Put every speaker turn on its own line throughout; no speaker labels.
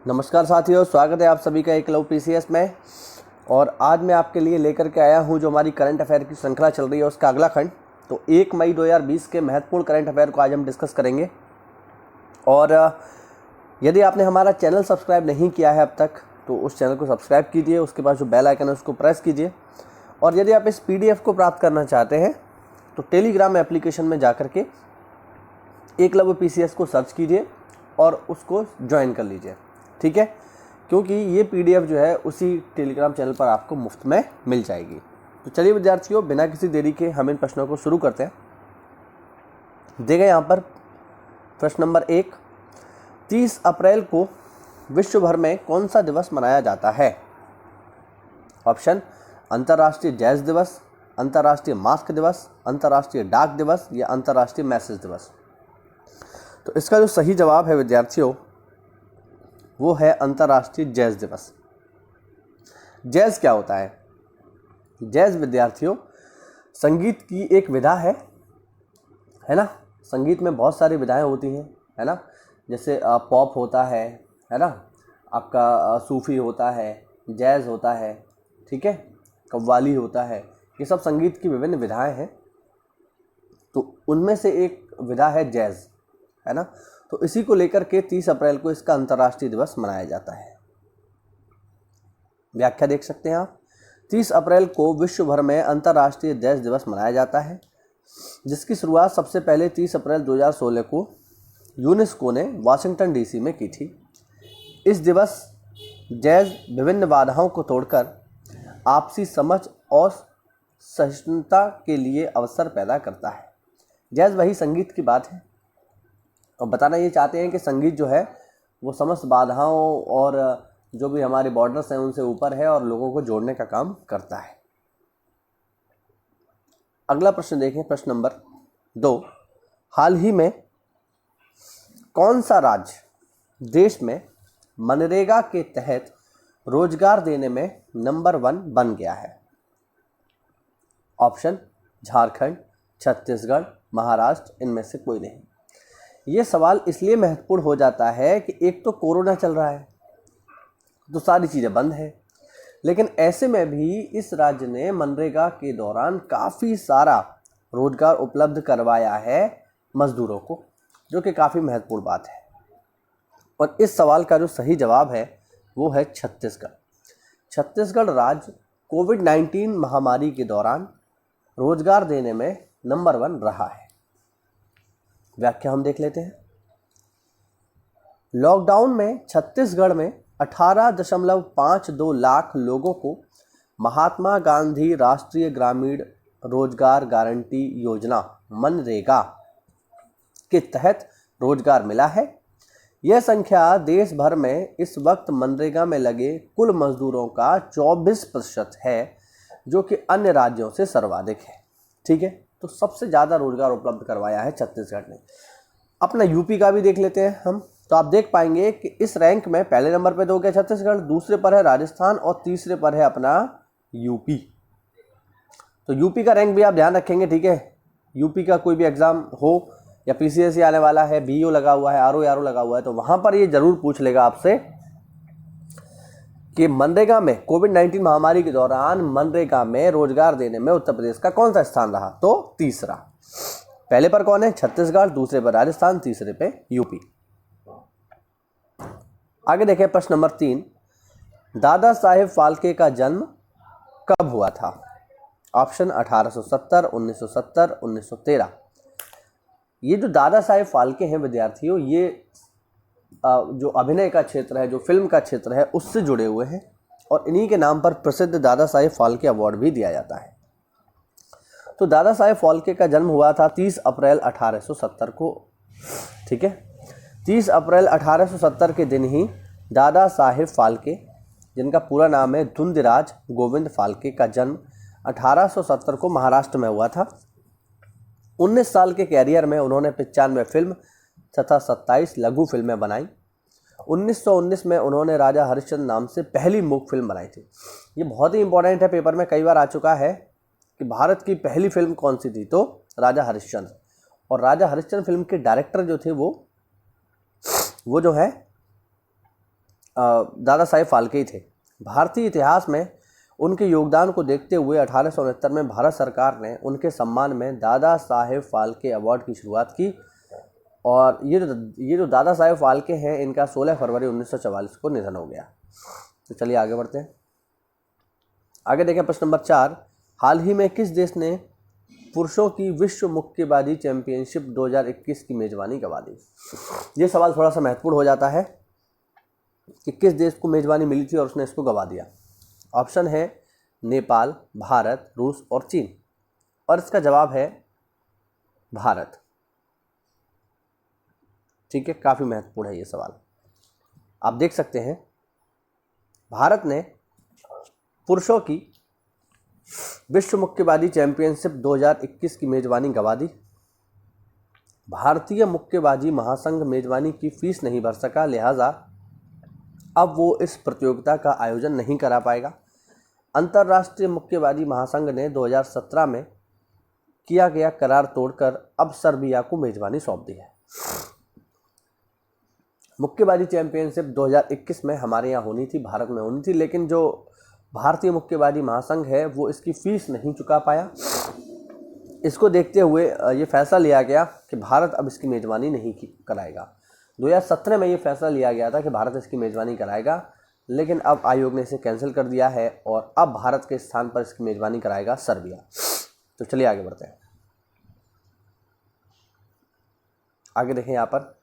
नमस्कार साथियों, स्वागत है आप सभी का एकलव्य पीसीएस में। और आज मैं आपके लिए लेकर के आया हूं जो हमारी करंट अफेयर की श्रृंखला चल रही है उसका अगला खंड। तो 1 मई 2020 के महत्वपूर्ण करंट अफेयर को आज हम डिस्कस करेंगे। और यदि आपने हमारा चैनल सब्सक्राइब नहीं किया है अब तक तो उस चैनल को सब्सक्राइब कीजिए, उसके बाद जो बेल आइकन है उसको प्रेस कीजिए। और यदि आप इस PDF को प्राप्त करना चाहते हैं तो टेलीग्राम एप्लीकेशन में जाकर के एकलव्य पीसीएस को सर्च कीजिए और उसको ज्वाइन कर लीजिए, ठीक है, क्योंकि ये PDF जो है उसी टेलीग्राम चैनल पर आपको मुफ्त में मिल जाएगी। तो चलिए विद्यार्थियों, बिना किसी देरी के हम इन प्रश्नों को शुरू करते हैं। देखिए यहाँ पर प्रश्न नंबर 1, 30 अप्रैल को विश्व भर में कौन सा दिवस मनाया जाता है? ऑप्शन: अंतर्राष्ट्रीय जैज़ दिवस, अंतर्राष्ट्रीय मास्क दिवस, अंतर्राष्ट्रीय डाक दिवस या अंतर्राष्ट्रीय मैसेज दिवस। तो इसका जो सही जवाब है विद्यार्थियों वो है अंतर्राष्ट्रीय जैज़ दिवस। जैज़ क्या होता है? जैज़ विद्यार्थियों संगीत की एक विधा है ना। संगीत में बहुत सारी विधाएं होती हैं, है ना। जैसे पॉप होता है ना, आपका सूफ़ी होता है, जैज़ होता है, ठीक है, कव्वाली होता है। ये सब संगीत की विभिन्न विधाएं हैं। तो उनमें से एक विधा है जैज़, है ना। तो इसी को लेकर के 30 अप्रैल को इसका अंतर्राष्ट्रीय दिवस मनाया जाता है। व्याख्या देख सकते हैं आप। 30 अप्रैल को विश्व भर में अंतर्राष्ट्रीय जैज़ दिवस मनाया जाता है, जिसकी शुरुआत सबसे पहले 30 अप्रैल 2016 को यूनेस्को ने वाशिंगटन DC में की थी। इस दिवस जैज़ विभिन्न बाधाओं को तोड़कर आपसी समझ और सहिष्णुता के लिए अवसर पैदा करता है। जैज़ वही संगीत की बात है और बताना ये चाहते हैं कि संगीत जो है वो समस्त बाधाओं और जो भी हमारे बॉर्डर्स हैं उनसे ऊपर है और लोगों को जोड़ने का काम करता है। अगला प्रश्न देखें, प्रश्न नंबर 2, हाल ही में कौन सा राज्य देश में मनरेगा के तहत रोजगार देने में नंबर 1 बन गया है? ऑप्शन: झारखंड, छत्तीसगढ़, महाराष्ट्र, इनमें से कोई नहीं। ये सवाल इसलिए महत्वपूर्ण हो जाता है कि एक तो कोरोना चल रहा है तो सारी चीज़ें बंद है, लेकिन ऐसे में भी इस राज्य ने मनरेगा के दौरान काफ़ी सारा रोजगार उपलब्ध करवाया है मजदूरों को, जो कि काफ़ी महत्वपूर्ण बात है। और इस सवाल का जो सही जवाब है वो है छत्तीसगढ़। छत्तीसगढ़ राज्य कोविड-19 महामारी के दौरान रोजगार देने में नंबर 1 रहा है। व्याख्या हम देख लेते हैं। लॉकडाउन में छत्तीसगढ़ में 18.52 लाख लोगों को महात्मा गांधी राष्ट्रीय ग्रामीण रोजगार गारंटी योजना मनरेगा के तहत रोजगार मिला है। यह संख्या देश भर में इस वक्त मनरेगा में लगे कुल मजदूरों का 24% है, जो कि अन्य राज्यों से सर्वाधिक है, ठीक है। तो सबसे ज़्यादा रोजगार उपलब्ध करवाया है छत्तीसगढ़ ने। अपना यूपी का भी देख लेते हैं हम, तो आप देख पाएंगे कि इस रैंक में पहले नंबर पे तो हो गया छत्तीसगढ़, दूसरे पर है राजस्थान और तीसरे पर है अपना यूपी। तो यूपी का रैंक भी आप ध्यान रखेंगे, ठीक है। यूपी का कोई भी एग्जाम हो या PCSE आने वाला है, BO लगा हुआ है, RO लगा हुआ है, तो वहाँ पर ये जरूर पूछ लेगा आपसे कि मनरेगा में कोविड-19 महामारी के दौरान मनरेगा में रोजगार देने में उत्तर प्रदेश का कौन सा स्थान रहा? तो तीसरा। पहले पर कौन है? छत्तीसगढ़, दूसरे पर राजस्थान, तीसरे पे यूपी। आगे देखें प्रश्न नंबर 3, दादा साहेब फाल्के का जन्म कब हुआ था? ऑप्शन: 1870, 1970, 1913। ये जो दादा साहेब फाल्के हैं विद्यार्थियों, ये जो अभिनय का क्षेत्र है, जो फिल्म का क्षेत्र है, उससे जुड़े हुए हैं और इन्हीं के नाम पर प्रसिद्ध दादा साहेब फाल्के अवार्ड भी दिया जाता है। तो दादा साहेब फाल्के का जन्म हुआ था 30 अप्रैल 1870 को, ठीक है। 30 अप्रैल 1870 के दिन ही दादा साहेब फाल्के, जिनका पूरा नाम है धुंधराज गोविंद फाल्के, का जन्म 1870 को महाराष्ट्र में हुआ था। 19 साल के कैरियर में उन्होंने 95 फिल्म तथा 27 लघु फिल्में बनाई। 1919 में उन्होंने राजा हरिश्चंद्र नाम से पहली मूक फिल्म बनाई थी। ये बहुत ही इंपॉर्टेंट है, पेपर में कई बार आ चुका है कि भारत की पहली फिल्म कौन सी थी? तो राजा हरिश्चंद्र। और राजा हरिश्चंद्र फिल्म के डायरेक्टर जो थे वो जो है दादा साहेब फाल्के ही थे। भारतीय इतिहास में उनके योगदान को देखते हुए 1869 में भारत सरकार ने उनके सम्मान में दादा साहेब फाल्के अवार्ड की शुरुआत की। और ये जो दादा साहेब फाल्के हैं, इनका 16 फरवरी 1944 को निधन हो गया। तो चलिए आगे बढ़ते हैं। आगे देखें प्रश्न नंबर 4, हाल ही में किस देश ने पुरुषों की विश्व मुक्केबाजी चैंपियनशिप 2021 की मेजबानी करवा दी? ये सवाल थोड़ा सा महत्वपूर्ण हो जाता है कि किस देश को मेजबानी मिली थी और उसने इसको गंवा दिया। ऑप्शन है नेपाल, भारत, रूस और चीन, और इसका जवाब है भारत। ठीक है, काफ़ी महत्वपूर्ण है ये सवाल। आप देख सकते हैं भारत ने पुरुषों की विश्व मुक्केबाजी चैंपियनशिप 2021 की मेजबानी गंवा दी। भारतीय मुक्केबाजी महासंघ मेजबानी की फीस नहीं भर सका, लिहाजा अब वो इस प्रतियोगिता का आयोजन नहीं करा पाएगा। अंतर्राष्ट्रीय मुक्केबाजी महासंघ ने 2017 में किया गया करार तोड़कर अब सर्बिया को मेजबानी सौंप दी है। मुक्केबाजी चैंपियनशिप 2021 में हमारे यहाँ होनी थी, भारत में होनी थी, लेकिन जो भारतीय मुक्केबाजी महासंघ है वो इसकी फीस नहीं चुका पाया। इसको देखते हुए ये फैसला लिया गया कि भारत अब इसकी मेजबानी नहीं कराएगा। 2017 में ये फैसला लिया गया था कि भारत इसकी मेजबानी कराएगा, लेकिन अब आयोग ने इसे कैंसिल कर दिया है और अब भारत के स्थान पर इसकी मेजबानी कराएगा सर्बिया। तो चलिए आगे बढ़ते हैं। आगे देखें यहाँ पर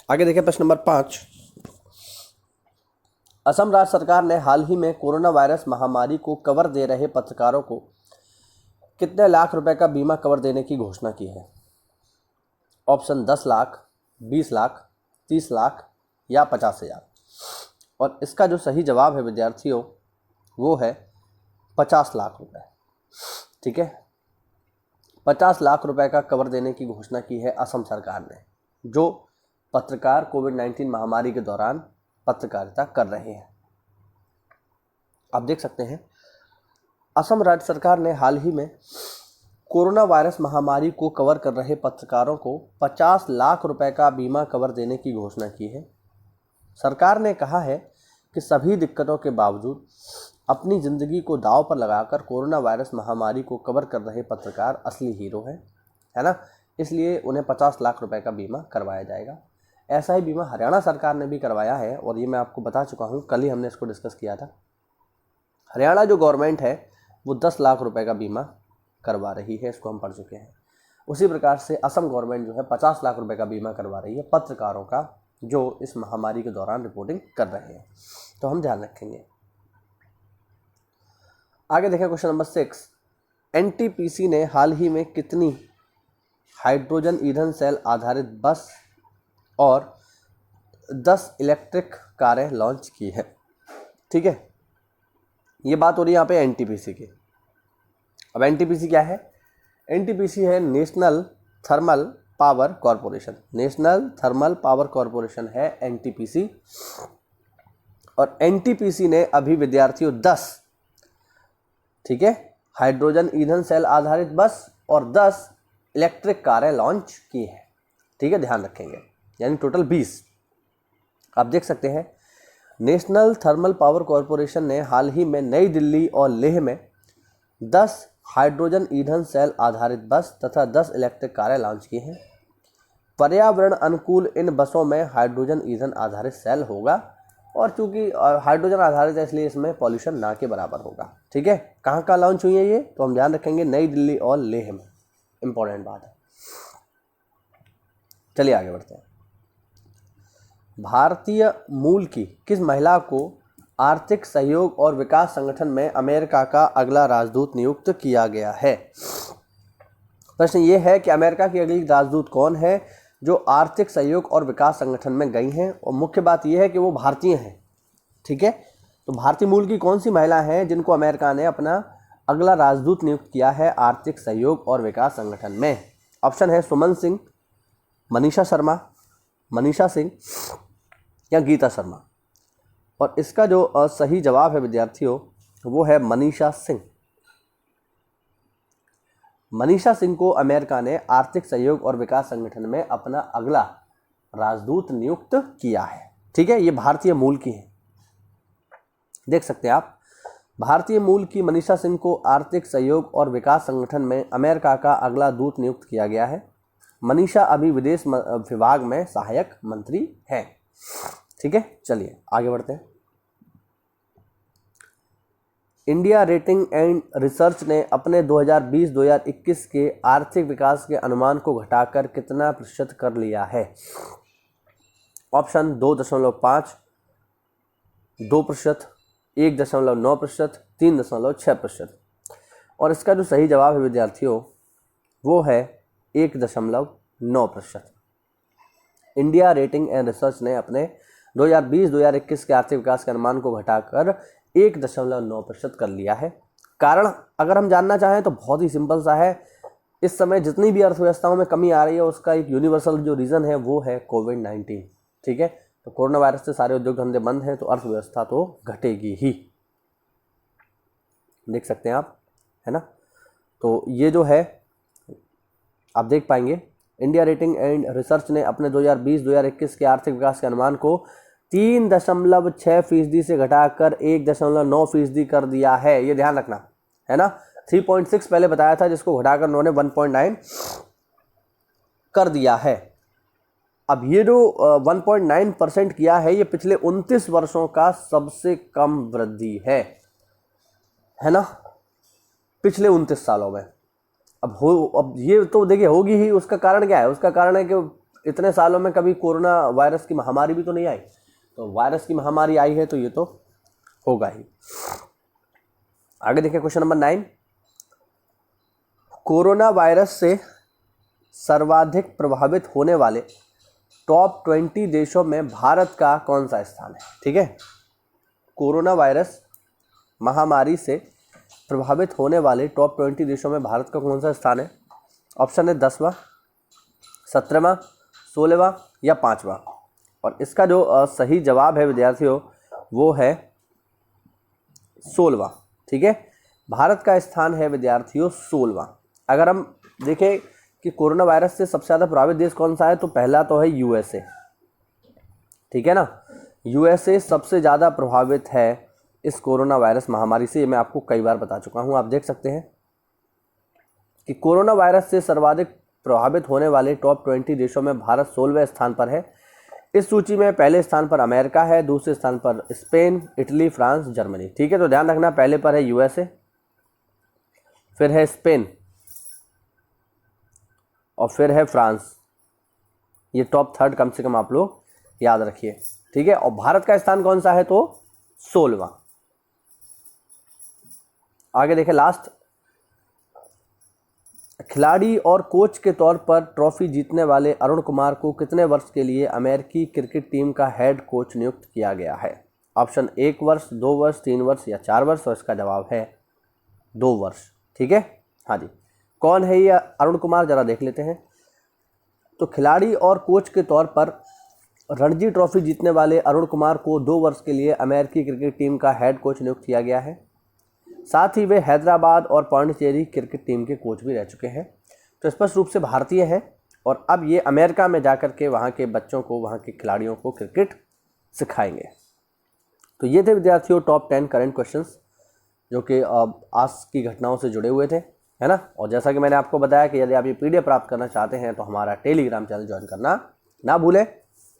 प्रश्न नंबर 5, असम राज्य सरकार ने हाल ही में कोरोना वायरस महामारी को कवर दे रहे पत्रकारों को कितने लाख रुपए का बीमा कवर देने की घोषणा की है? ऑप्शन 10 लाख, 20 लाख, 30 लाख या 50,000। और इसका जो सही जवाब है विद्यार्थियों वो है 50 लाख रुपए। ठीक है, 50 लाख रुपए का कवर देने की घोषणा की है असम सरकार ने, जो पत्रकार कोविड-19 महामारी के दौरान पत्रकारिता कर रहे हैं। आप देख सकते हैं असम राज्य सरकार ने हाल ही में कोरोना वायरस महामारी को कवर कर रहे पत्रकारों को 50 लाख रुपए का बीमा कवर देने की घोषणा की है। सरकार ने कहा है कि सभी दिक्कतों के बावजूद अपनी ज़िंदगी को दांव पर लगाकर कोरोना वायरस महामारी को कवर कर रहे पत्रकार असली हीरो हैं, है ना। इसलिए उन्हें 50 लाख रुपए का बीमा करवाया जाएगा। ऐसा ही बीमा हरियाणा सरकार ने भी करवाया है और ये मैं आपको बता चुका हूँ, कल ही हमने इसको डिस्कस किया था। हरियाणा जो गवर्नमेंट है वो 10 लाख रुपए का बीमा करवा रही है, इसको हम पढ़ चुके हैं। उसी प्रकार से असम गवर्नमेंट जो है 50 लाख रुपए का बीमा करवा रही है पत्रकारों का, जो इस महामारी के दौरान रिपोर्टिंग कर रहे हैं। तो हम ध्यान रखेंगे। आगे देखें क्वेश्चन नंबर 6, एनटीपीसी ने हाल ही में कितनी हाइड्रोजन ईंधन सेल आधारित बस और 10 इलेक्ट्रिक कारें लॉन्च की है? ठीक है, ये बात हो रही है यहाँ पे एनटीपीसी की। अब एनटीपीसी क्या है? एनटीपीसी है national thermal power corporation. National thermal power corporation है एनटीपीसी। और एनटीपीसी ने अभी विद्यार्थियों 10, ठीक है, हाइड्रोजन ईंधन सेल आधारित बस और 10 इलेक्ट्रिक कारें लॉन्च की है। ठीक है, ध्यान रखेंगे, यानी टोटल 20। आप देख सकते हैं नेशनल थर्मल पावर कॉरपोरेशन ने हाल ही में नई दिल्ली और लेह में 10 हाइड्रोजन ईंधन सेल आधारित बस तथा 10 इलेक्ट्रिक कारें लॉन्च की हैं। पर्यावरण अनुकूल इन बसों में हाइड्रोजन ईंधन आधारित सेल होगा और चूंकि हाइड्रोजन आधारित है इसलिए इसमें पॉल्यूशन ना के बराबर होगा। ठीक है, कहाँ कहाँ लॉन्च हुई है ये, तो हम ध्यान रखेंगे नई दिल्ली और लेह में। इंपॉर्टेंट बात है। चलिए आगे बढ़ते हैं। भारतीय मूल की किस महिला को आर्थिक सहयोग और विकास संगठन में अमेरिका का अगला राजदूत नियुक्त किया गया है? प्रश्न ये है कि अमेरिका की अगली राजदूत कौन है जो आर्थिक सहयोग और विकास संगठन में गई हैं, और मुख्य बात यह है कि वो भारतीय हैं। ठीक है, तो भारतीय मूल की कौन सी महिला हैं जिनको अमेरिका ने अपना अगला राजदूत नियुक्त किया है आर्थिक सहयोग और विकास संगठन में? ऑप्शन है सुमन सिंह, मनीषा शर्मा, मनीषा सिंह या गीता शर्मा। और इसका जो सही जवाब है विद्यार्थियों वो है मनीषा सिंह। मनीषा सिंह को अमेरिका ने आर्थिक सहयोग और विकास संगठन में अपना अगला राजदूत नियुक्त किया है। ठीक है, ये भारतीय मूल की है, देख सकते हैं आप। भारतीय मूल की मनीषा सिंह को आर्थिक सहयोग और विकास संगठन में अमेरिका का अगला दूत नियुक्त किया गया है। मनीषा अभी विदेश विभाग में सहायक मंत्री हैं। ठीक है, चलिए आगे बढ़ते हैं। इंडिया रेटिंग एंड रिसर्च ने अपने 2020-2021 के आर्थिक विकास के अनुमान को घटाकर कितना प्रतिशत कर लिया है? ऑप्शन 2.5, 2%, 1.9%, 3.6%। और इसका जो सही जवाब है विद्यार्थियों वो है 1.9%। इंडिया रेटिंग एंड रिसर्च ने अपने 2020-2021 के आर्थिक विकास के अनुमान को घटाकर 1.9% कर लिया है। कारण अगर हम जानना चाहें तो बहुत ही सिंपल सा है। इस समय जितनी भी अर्थव्यवस्थाओं में कमी आ रही है उसका एक यूनिवर्सल जो रीज़न है वो है कोविड-19। ठीक है, तो कोरोना वायरस से सारे उद्योग धंधे बंद हैं तो अर्थव्यवस्था तो घटेगी ही, देख सकते हैं आप, है ना। तो ये जो है आप देख पाएंगे, इंडिया रेटिंग एंड रिसर्च ने अपने 2020-2021 के आर्थिक विकास के अनुमान को 3.6% से घटाकर 1.9% कर दिया है। ये ध्यान रखना है ना। 3.6 पहले बताया था जिसको घटाकर उन्होंने 1.9 कर दिया है। अब ये जो 1.9% किया है ये पिछले 29 वर्षों का सबसे कम वृद्धि है ना, पिछले 29 सालों में। अब ये तो देखिए होगी ही। उसका कारण क्या है? उसका कारण है कि इतने सालों में कभी कोरोना वायरस की महामारी भी तो नहीं आई, तो वायरस की महामारी आई है तो ये तो होगा ही। आगे देखिए क्वेश्चन नंबर 9। कोरोना वायरस से सर्वाधिक प्रभावित होने वाले टॉप 20 देशों में भारत का कौन सा स्थान है? ठीक है, कोरोना वायरस महामारी से प्रभावित होने वाले टॉप 20 देशों में भारत का कौन सा स्थान है? ऑप्शन है 10वां, 17वां, 16वां या 5वां। और इसका जो सही जवाब है विद्यार्थियों वो है 16वां। ठीक है, भारत का स्थान है विद्यार्थियों 16वां। अगर हम देखें कि कोरोना वायरस से सबसे ज़्यादा प्रभावित देश कौन सा है तो पहला तो है यूएसए। ठीक है ना, यूएसए सबसे ज़्यादा प्रभावित है इस कोरोना वायरस महामारी से। ये मैं आपको कई बार बता चुका हूँ। आप देख सकते हैं कि कोरोना वायरस से सर्वाधिक प्रभावित होने वाले टॉप 20 देशों में भारत 16वें स्थान पर है। इस सूची में पहले स्थान पर अमेरिका है, दूसरे स्थान पर स्पेन, इटली, फ्रांस, जर्मनी। ठीक है, तो ध्यान रखना पहले पर है यूएसए, फिर है स्पेन और फिर है फ्रांस। ये टॉप 3 कम से कम आप लोग याद रखिए। ठीक है, और भारत का स्थान कौन सा है तो 16वां। आगे देखें लास्ट, खिलाड़ी और कोच के तौर पर ट्रॉफी जीतने वाले अरुण कुमार को कितने वर्ष के लिए अमेरिकी क्रिकेट टीम का हेड कोच नियुक्त किया गया है? ऑप्शन 1 वर्ष, 2 वर्ष, 3 वर्ष या 4 वर्ष। और इसका जवाब है 2 वर्ष। ठीक है, हाँ जी। कौन है ये अरुण कुमार, जरा देख लेते हैं। तो खिलाड़ी और कोच के तौर पर रणजी ट्रॉफी जीतने वाले अरुण कुमार को 2 वर्ष के लिए अमेरिकी क्रिकेट टीम का हेड कोच नियुक्त किया गया है। साथ ही वे हैदराबाद और पांडिचेरी क्रिकेट टीम के कोच भी रह चुके हैं। तो स्पष्ट रूप से भारतीय हैं और अब ये अमेरिका में जाकर के वहाँ के बच्चों को, वहाँ के खिलाड़ियों को क्रिकेट सिखाएंगे। तो ये थे विद्यार्थियों टॉप 10 करंट क्वेश्चंस जो कि आज की घटनाओं से जुड़े हुए थे, है ना। और जैसा कि मैंने आपको बताया कि यदि आप ये PDF प्राप्त करना चाहते हैं तो हमारा टेलीग्राम चैनल ज्वाइन करना ना भूलें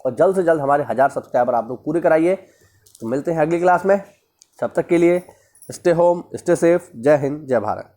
और जल्द से जल्द हमारे 1000 सब्सक्राइबर आप लोग पूरे कराइए। तो मिलते हैं अगली क्लास में, तब तक के लिए स्टे होम, स्टे सेफ। जय हिंद, जय भारत।